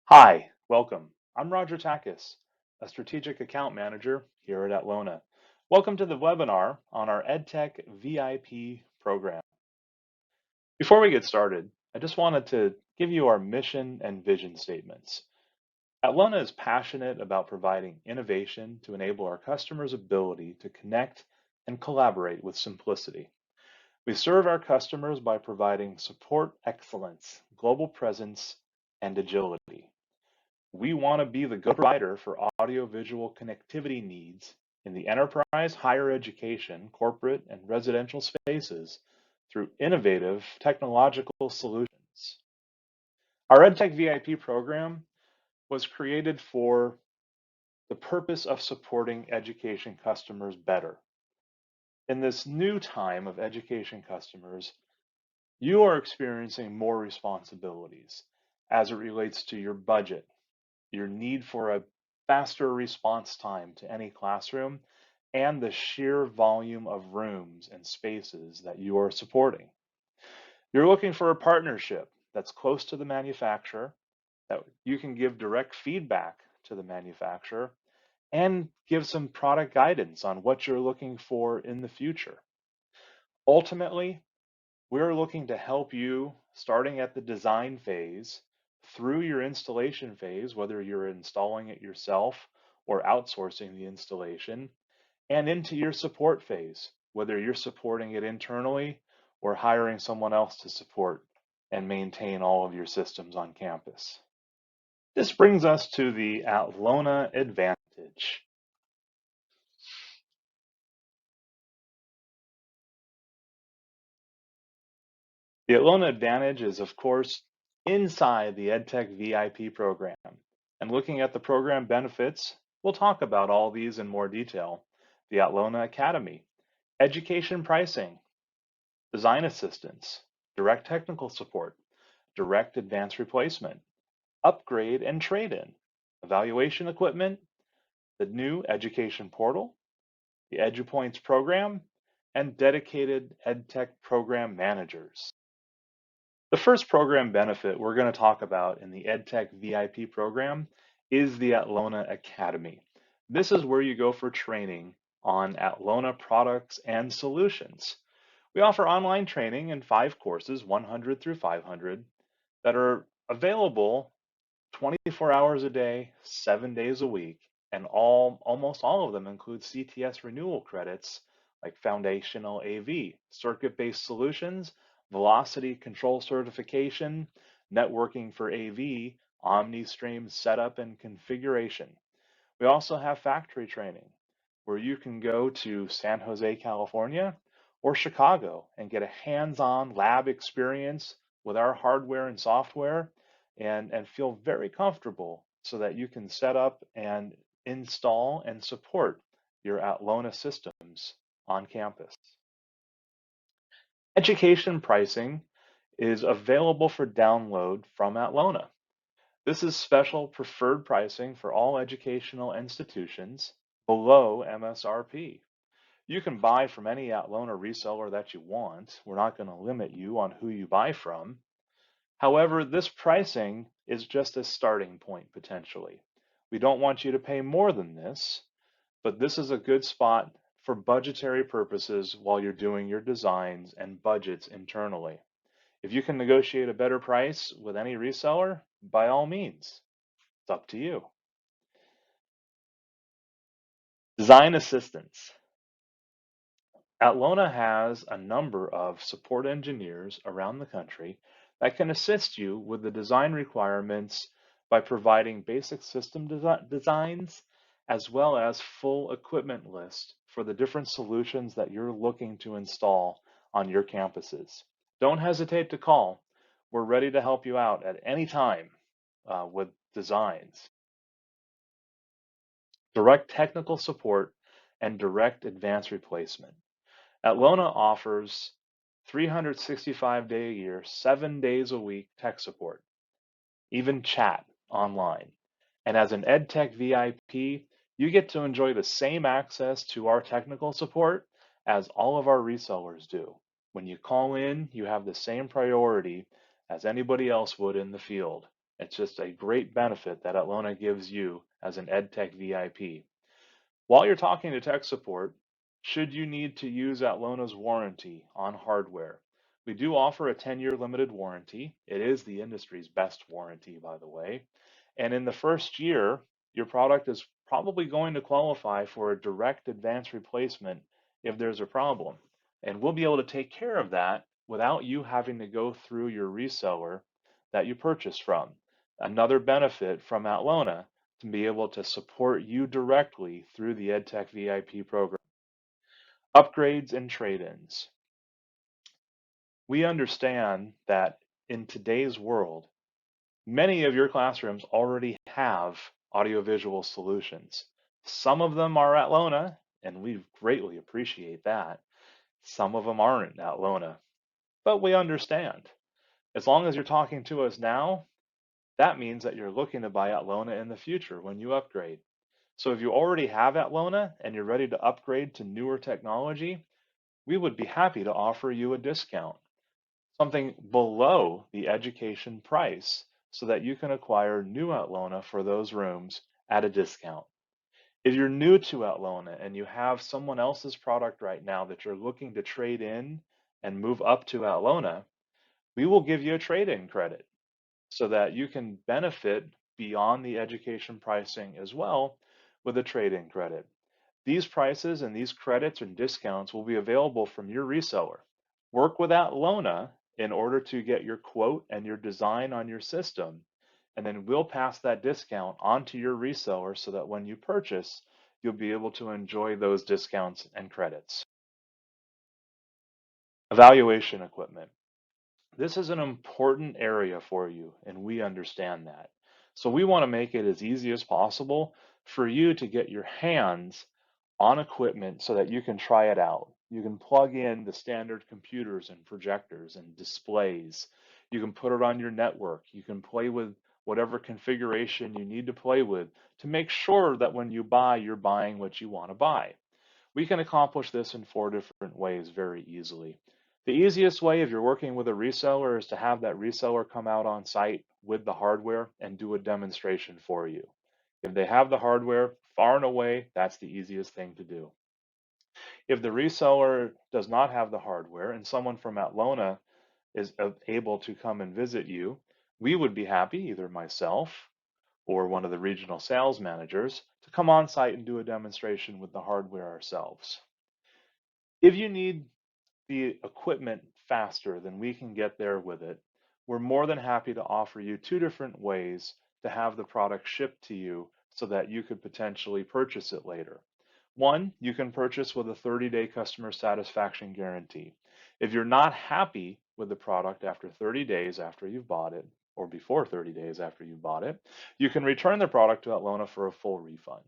Hi, welcome. I'm Roger Takis, a strategic account manager here at Atlona. Welcome to the webinar on our EdTech VIP program. Before we get started, I just wanted to give you our mission and vision statements. Atlona is passionate about providing innovation to enable our customers' ability to connect and collaborate with simplicity. We serve our customers by providing support excellence, global presence, and agility. We want to be the go provider for audiovisual connectivity needs in the enterprise, higher education, corporate, and residential spaces through innovative technological solutions. Our EdTech VIP program was created for the purpose of supporting education customers better. In this new time of education customers, you are experiencing more responsibilities as it relates to your budget, your need for a faster response time to any classroom, and the sheer volume of rooms and spaces that you are supporting. You're looking for a partnership that's close to the manufacturer, that you can give direct feedback to the manufacturer, and give some product guidance on what you're looking for in the future. Ultimately, we're looking to help you starting at the design phase through your installation phase, whether you're installing it yourself or outsourcing the installation, and into your support phase, whether you're supporting it internally or hiring someone else to support and maintain all of your systems on campus. This brings us to the Atlona Advantage. The Atlona Advantage is, of course, inside the EdTech VIP program. And looking at the program benefits, we'll talk about all these in more detail. The Atlona Academy, education pricing, design assistance, direct technical support, direct advanced replacement, upgrade and trade-in, evaluation equipment, the new education portal, the EduPoints program, and dedicated EdTech program managers. The first program benefit we're going to talk about in the EdTech VIP program is the Atlona Academy. This is where you go for training on Atlona products and solutions. We offer online training in 5 courses, 100 through 500, that are available 24 hours a day, 7 days a week, and almost all of them include CTS renewal credits like foundational AV, circuit-based solutions, velocity control certification, networking for AV, OmniStream setup and configuration. We also have factory training where you can go to San Jose, California or Chicago and get a hands-on lab experience with our hardware and software and feel very comfortable so that you can set up and install and support your Atlona systems on campus. Education pricing is available for download from Atlona. This is special preferred pricing for all educational institutions below MSRP. You can buy from any Atlona reseller that you want. We're not going to limit you on who you buy from. However, this pricing is just a starting point potentially. We don't want you to pay more than this, but this is a good spot for budgetary purposes while you're doing your designs and budgets internally. If you can negotiate a better price with any reseller, by all means, it's up to you. Design assistance. Atlona has a number of support engineers around the country that can assist you with the design requirements by providing basic system designs as well as full equipment list for the different solutions that you're looking to install on your campuses. Don't hesitate to call. We're ready to help you out at any time with designs. Direct technical support and direct advanced replacement. Atlona offers 365-day a year, 7 days a week tech support, even chat online. And as an EdTech VIP, you get to enjoy the same access to our technical support as all of our resellers do. When you call in, you have the same priority as anybody else would in the field. It's just a great benefit that Atlona gives you as an EdTech VIP. While you're talking to tech support, should you need to use Atlona's warranty on hardware, we do offer a 10-year limited warranty. It is the industry's best warranty, by the way. And in the first year, your product is probably going to qualify for a direct advance replacement if there's a problem. And we'll be able to take care of that without you having to go through your reseller that you purchased from. Another benefit from Atlona to be able to support you directly through the EdTech VIP program. Upgrades and trade-ins. We understand that in today's world, many of your classrooms already have audiovisual solutions. Some of them are at Lona, and we greatly appreciate that. Some of them aren't at Lona, but we understand. As long as you're talking to us now, that means that you're looking to buy at Lona in the future when you upgrade. So if you already have Atlona and you're ready to upgrade to newer technology, we would be happy to offer you a discount, something below the education price, so that you can acquire new Atlona for those rooms at a discount. If you're new to Atlona and you have someone else's product right now that you're looking to trade in and move up to Atlona, we will give you a trade-in credit so that you can benefit beyond the education pricing as well with a trade-in credit. These prices and these credits and discounts will be available from your reseller. Work with Atlona in order to get your quote and your design on your system, and then we'll pass that discount on to your reseller so that when you purchase, you'll be able to enjoy those discounts and credits. Evaluation equipment. This is an important area for you, and we understand that. So we want to make it as easy as possible for you to get your hands on equipment so that you can try it out. You can plug in the standard computers and projectors and displays. You can put it on your network. You can play with whatever configuration you need to play with to make sure that when you buy, you're buying what you want to buy. We can accomplish this in 4 different ways very easily. The easiest way, if you're working with a reseller, is to have that reseller come out on site with the hardware and do a demonstration for you. If they have the hardware, far and away, that's the easiest thing to do. If the reseller does not have the hardware and someone from Atlona is able to come and visit you, we would be happy, either myself or one of the regional sales managers, to come on site and do a demonstration with the hardware ourselves. If you need the equipment faster than we can get there with it, we're more than happy to offer you 2 different ways to have the product shipped to you so that you could potentially purchase it later. One, you can purchase with a 30-day customer satisfaction guarantee. If you're not happy with the product after 30 days after you've bought it, or before 30 days after you bought it, you can return the product to Atlona for a full refund.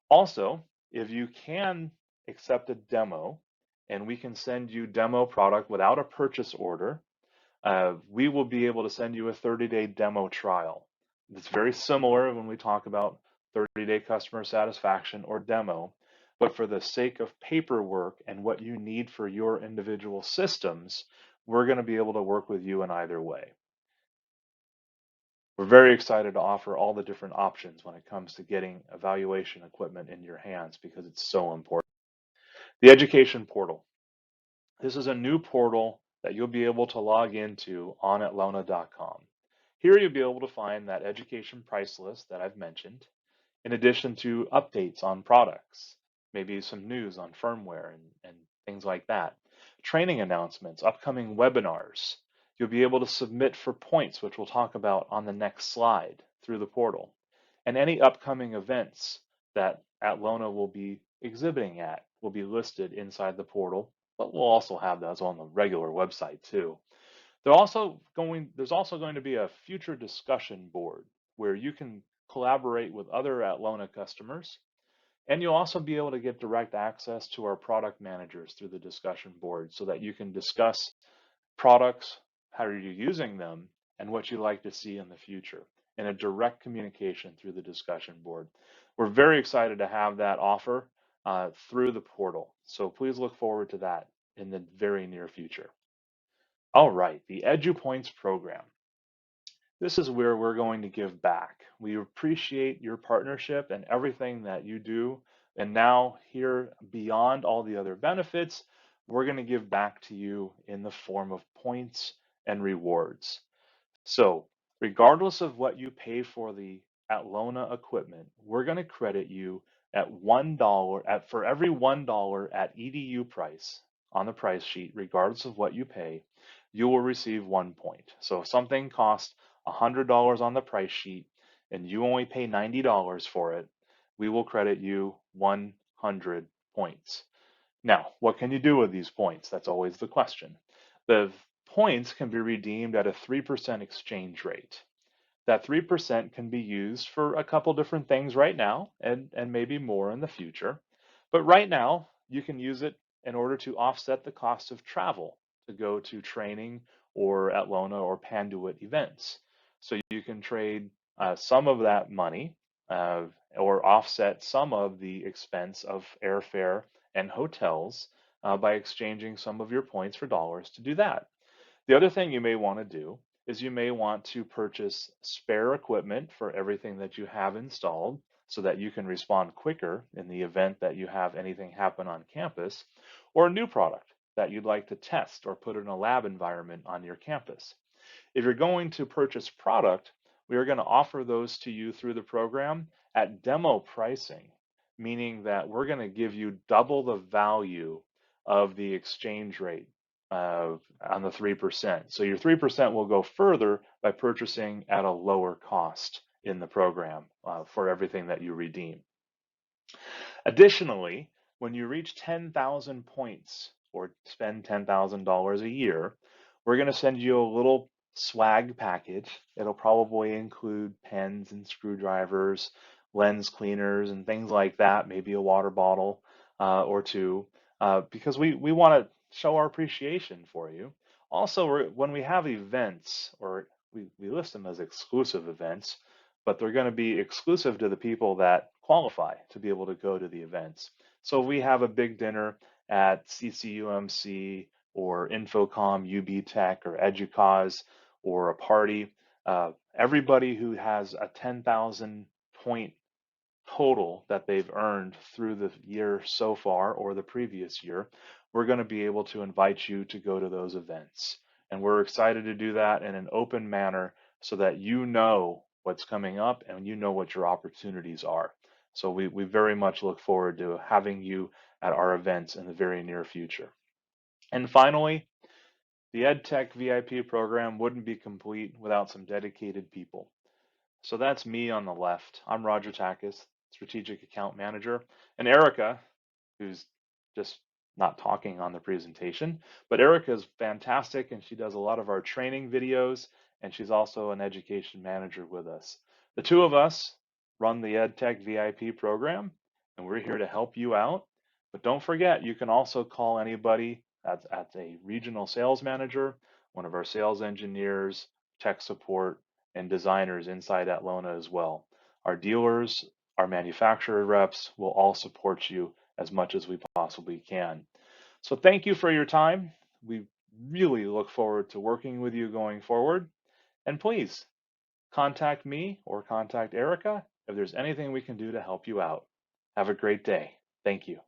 Also, if you can accept a demo and we can send you demo product without a purchase order, we will be able to send you a 30-day demo trial. It's very similar when we talk about 30-day customer satisfaction or demo, but for the sake of paperwork and what you need for your individual systems, we're going to be able to work with you in either way. We're very excited to offer all the different options when it comes to getting evaluation equipment in your hands because it's so important. The education portal. This is a new portal that you'll be able to log into on atlona.com. Here you'll be able to find that education price list that I've mentioned, in addition to updates on products, maybe some news on firmware and things like that, training announcements, upcoming webinars. You'll be able to submit for points, which we'll talk about on the next slide through the portal, and any upcoming events that Atlona will be exhibiting at will be listed inside the portal, but we'll also have those on the regular website too. There's also going to be a future discussion board where you can collaborate with other Atlona customers, and you'll also be able to get direct access to our product managers through the discussion board so that you can discuss products, how are you using them, and what you'd like to see in the future in a direct communication through the discussion board. We're very excited to have that offer through the portal. So please look forward to that in the very near future. All right, the EduPoints program. This is where we're going to give back. We appreciate your partnership and everything that you do. And now, here, beyond all the other benefits, we're going to give back to you in the form of points and rewards. So, regardless of what you pay for the Atlona equipment, we're going to credit you at $1 for every $1 at EDU price on the price sheet, regardless of what you pay, you will receive 1 point. So if something costs $100 on the price sheet and you only pay $90 for it, we will credit you 100 points. Now, what can you do with these points? That's always the question. The points can be redeemed at a 3% exchange rate. That 3% can be used for a couple different things right now and maybe more in the future. But right now, you can use it in order to offset the cost of travel to go to training or Atlona or Panduit events. So you can trade some of that money uh, or offset some of the expense of airfare and hotels by exchanging some of your points for dollars to do that. The other thing you may want to do is you may want to purchase spare equipment for everything that you have installed so that you can respond quicker in the event that you have anything happen on campus, or a new product that you'd like to test or put in a lab environment on your campus. If you're going to purchase product, we are going to offer those to you through the program at demo pricing, meaning that we're going to give you double the value of the exchange rate on the 3%. So your 3% will go further by purchasing at a lower cost in the program for everything that you redeem. Additionally, when you reach 10,000 points or spend $10,000 a year, we're going to send you a little swag package. It'll probably include pens and screwdrivers, lens cleaners, and things like that, maybe a water bottle or two, because we want to show our appreciation for you. Also, when we have events, or we list them as exclusive events, but they're going to be exclusive to the people that qualify to be able to go to the events. So if we have a big dinner at CCUMC or Infocom, UB Tech, or EDUCAUSE, or a party. Everybody who has a 10,000 point total that they've earned through the year so far or the previous year, we're going to be able to invite you to go to those events. And we're excited to do that in an open manner so that you know what's coming up and you know what your opportunities are. So we very much look forward to having you at our events in the very near future. And finally, the EdTech VIP program wouldn't be complete without some dedicated people. So that's me on the left. I'm Roger Takis, Strategic Account Manager, and Erica, who's just not talking on the presentation. But Erica is fantastic, and she does a lot of our training videos, and she's also an education manager with us. The two of us run the EdTech VIP program, and we're here to help you out. But don't forget, you can also call anybody at a regional sales manager, one of our sales engineers, tech support, and designers inside Atlona as well. Our dealers, our manufacturer reps will all support you as much as we possibly can. So thank you for your time. We really look forward to working with you going forward. And please contact me or contact Erica if there's anything we can do to help you out. Have a great day. Thank you.